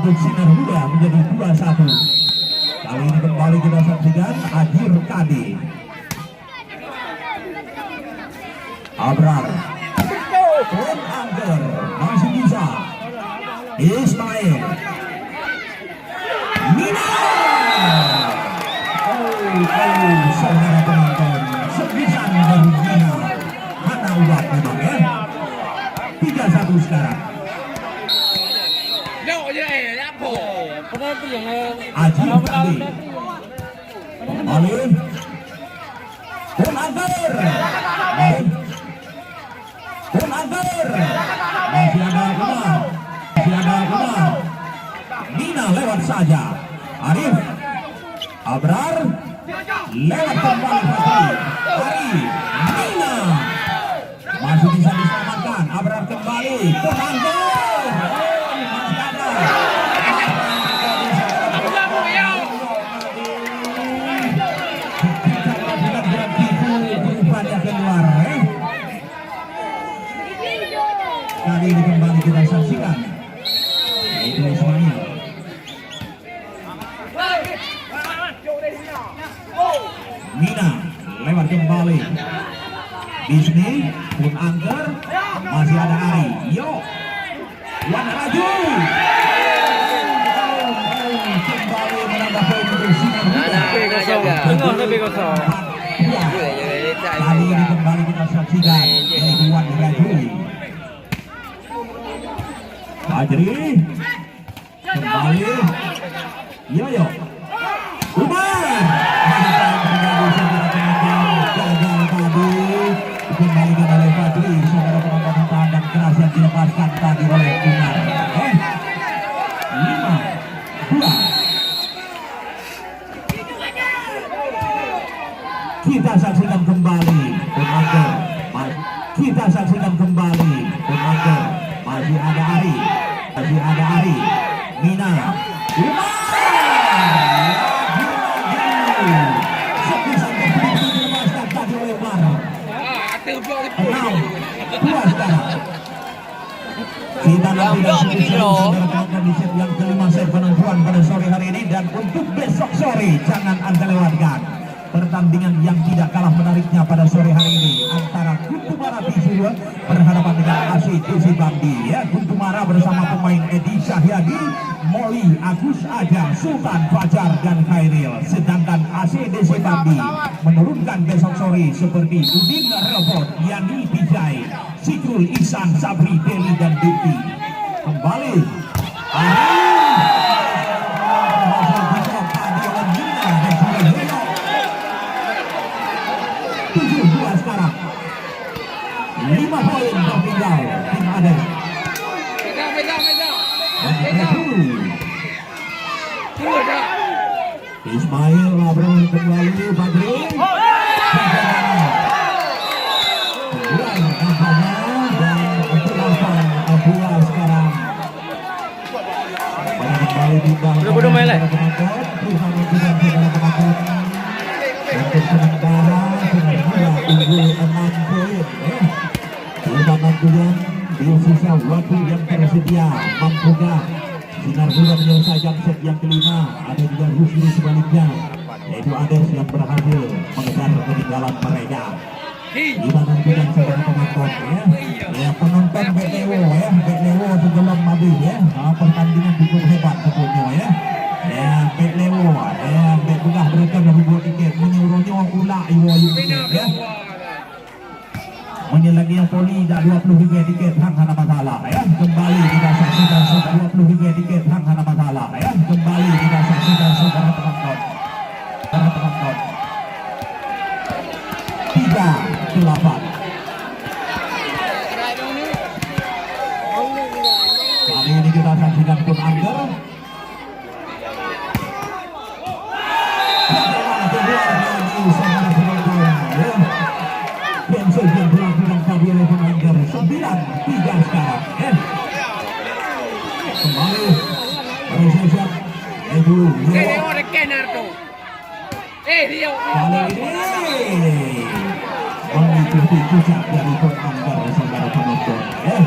untuk Sinar Muda menjadi 2-1. Kali ini kembali kita saksikan Ajir Kadi. Abrar. Pun Angger masih bisa. Ismail. Mina. Saudara penonton, sebisan dari Mina. Mana ubat memang ya? 3-1 sekarang. Ajib Kadi. Kembali. Pun Angger. Pun Angger. Masih ada Umar. Mina lewat saja. Arif. Abrar. Lewat kembali Fatri. Ari. Mina. Masih bisa diselamatkan. Abrar kembali. Pun Angger. Masih ada. Keluar kali ini kembali kita saksikan itu Ismail. Mina lewat kembali Disney. Pun Angger. Masih ada Ari. Yo Wan Raju kembali menambah poin untuk Sinar Muda. Kali ini kembali kita saksikan yaitu Wan Raju. Fajri kembali. Yoyo Umar gagal tadi dikembalikan oleh Fajri. Saudara penonton, tangan keras yang dilepaskan tadi oleh Umar. 5-2. Kita saksikan kembali Pun Angger. Kita saksikan kembali Pun Angger. Masih ada Ari. Mina. Umar. Sekisan dilepaskan tadi oleh Umar. 6-2 sekarang. Kita nanti di set yang kelima set penentuan pada sore hari ini. Dan untuk besok sore jangan Anda lewatkan pertandingan yang tidak kalah menariknya pada sore hari ini antara Kuntumara Pisuru berhadapan dengan AC DC Bambi ya. Kuntumara bersama pemain Edi Syahyadi, Moli, Agus Adam, Sultan Fajar dan Khairil. Sedangkan AC DC Bambi menurunkan besok sore seperti Udin Robot, Yani Bijay, Sikrul Ihsan, Sabri, Deli dan Diki. Kembali sekarang 5 poin tertinggal tim Ades. Ismail Abrar kembali Fajri. Sekarang kembali udah main lah. Untuk sementara unggul 6 poin. Kemudian di sisa waktu yang tersedia mampukah Sinar Muda menyelesaikan set yang kelima. Ada juga Rusli sebaliknya, yaitu Ades yang berhasil mengejar ketinggalan mereka. Gimana dengan saudara penonton ya, penonton BTW ya, BTW sebelum habis ya, pertandingan cukup hebat sebetulnya ya. Ya, BTW ya, begah mereka dari buat tiket menyuruhnya ulah ya. Menyelagi yang poli dah 20 tiket hang hana masalah ya. Kembali kita saksikan 20 tiket hang hana masalah ya. Kembali kita saksikan saudara penonton. 3-8. Kali ini kita saksikan Pun Angger. Bagaimana keluar lagi saudara penonton ya. Pensil yang dilakukan tadi oleh Pun Angger. 9-3 sekarang ya. Kembali bersiap Edu kali ini mengikuti jejak dari Pun Angger saudara penonton ya.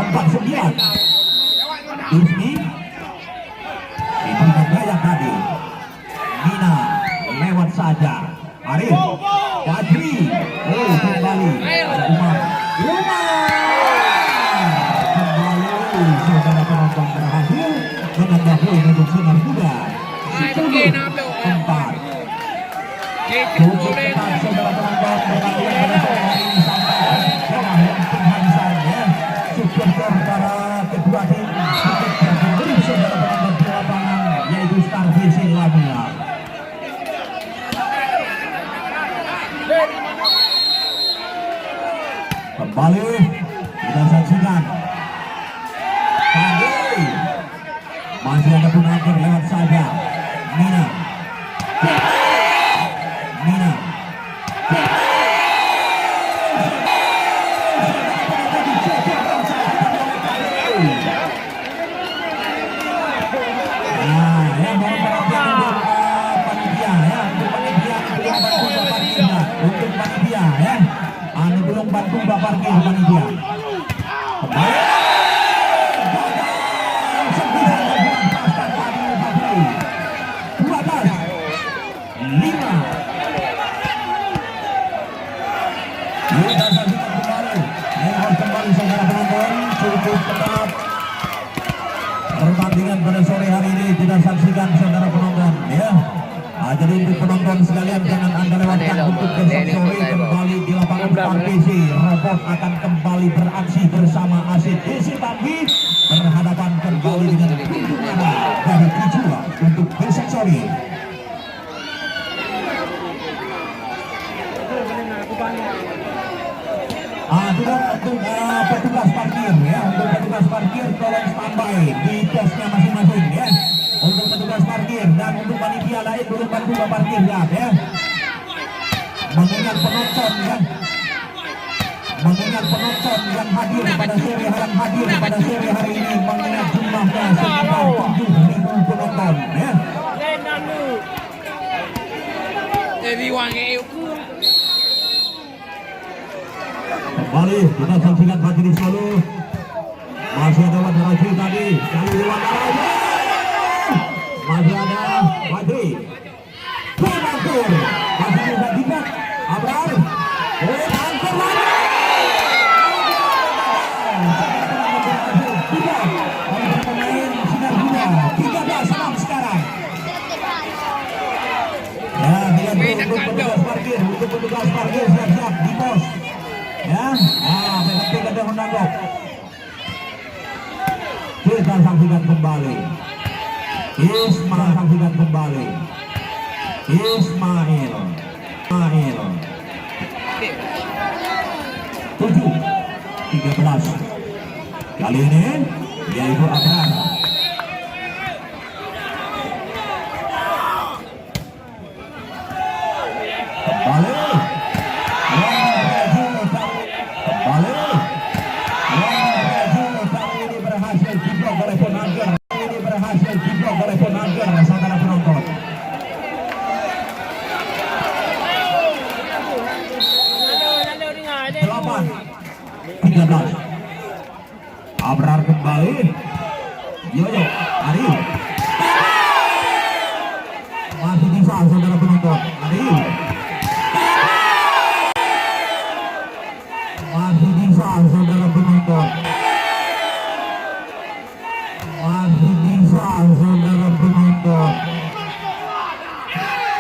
4-9. Ismi itu gaya tadi. Mina lewat saja. Arif Fajri. Oh, kembali Umar. Kembali saudara penonton berhasil menambah poin untuk Sinar Muda. 10-4. Cukup ketat saudara penonton pertandingan pada sore hari ini sampai bola yang penghabisan ya. Supporter para kedua tim untuk memberi saudara penonton di lapangan yaitu Star Vision Lamia. Kembali kita saksikan. Kembali masih ada penonton lewat saja. Mina. Untuk panitia ya, anu belum bantu bapak parkir panitia. Kembali saudara penonton, cukup ketat pertandingan pada sore hari ini kita saksikan saudara penonton ya. Jadi untuk penonton sekalian jangan anda lewatkan untuk besok sore kembali di lapangan Star PC. Robot akan kembali beraksi bersama Asid DC Tambi berhadapan kembali dengan Pintu dari Kijua untuk besok sore. Untuk petugas parkir ya, untuk petugas parkir tolong standby di posnya masing-masing ya. Untuk petugas parkir dan untuk panitia lain belum bantu parkir ya. Mengingat penonton ya, mengingat penonton yang hadir pada sore hari ini, mengingat jumlahnya sekitar 7.000 penonton ya. Kembali kita saksikan Fajri Solo. Masih ada Wadaraji tadi. Kali Wadaraji. Masih ada Fajri. Penangkur. Masih bisa dikat. Abrar. Penangkur lagi. Tidak. Oleh pemain Sinar Muda. 13-6 sekarang. Ya, dia untuk petugas parkir. Untuk petugas parkir siap-siap di pos. Ya, tidak ada menanggap. Kita saksikan kembali. Ismail saksikan kembali. Ismail. 7-13. Kali ini yaitu Abrar. Kembali. Saudara penonton. 8-13. Abrar kembali. Yoyo, Arif. Masih bisa saudara penonton. Arif. Masih bisa saudara penonton.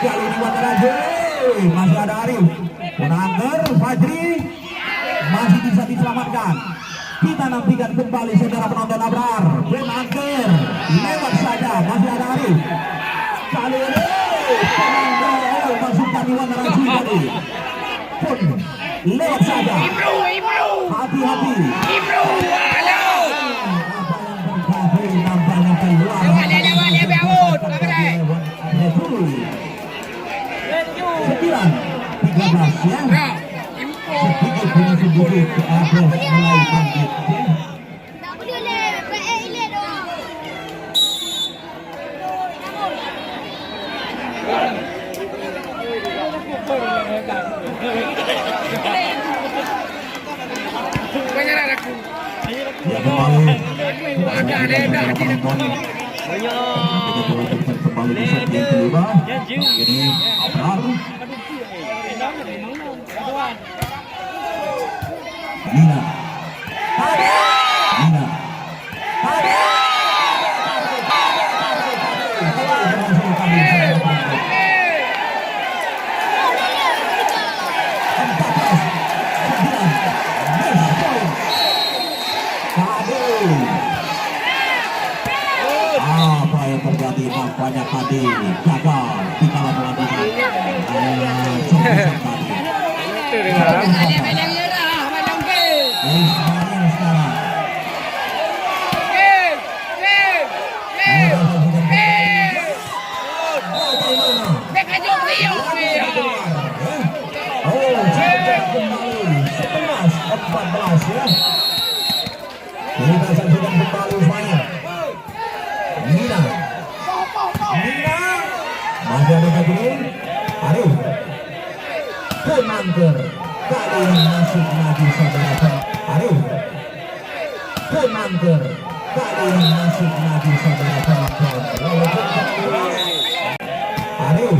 Kali ini Wadaraji. Masih ada Arif. Penangger Fajri masih bisa diselamatkan. Kita nantikan kembali saudara penonton Abrar. Penangger lewat saja. Masih ada Arif. Kali ini penangger masukkan di Wadaraji tadi. Pun lewat saja. Hati-hati. Nampaknya keluar. Sekian 13 ya. Sedikit demi sedikit proses mulai bangkit. Ya kembali kembali di set yang kelima. Ini Abrar. Nina. Nina. Apa yang terjadi? Nampaknya tadi gagal di dalam melakukan kita saksikan kembali upaya Nina. Masih ada Gabriel. Arif Penangker. Kali ini masuk lagi saudara Arif Penangker. Kali ini masuk lagi saudara penonton. Arif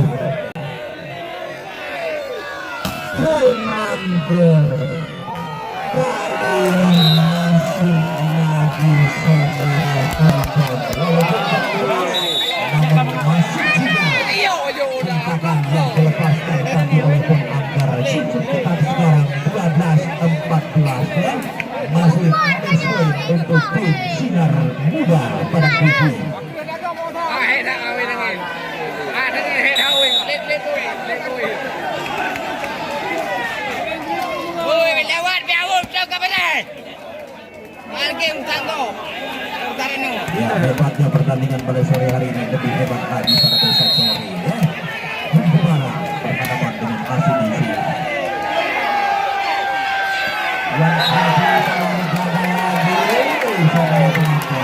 Penangker. Kali ini masuk lagi saudara penonton. Namun masih juga tentangan yang dilepaskan tadi oleh Penangker. Kita sekarang 12-14 ya. Masih sesuai untuk tim Sinar Muda pada Kubu. Ya, hebatnya pertandingan pada sore hari ini, lebih hebat lagi pada besok sore ya. Bagaimana perhadapan dengan ACDC yang lagi saudara penonton.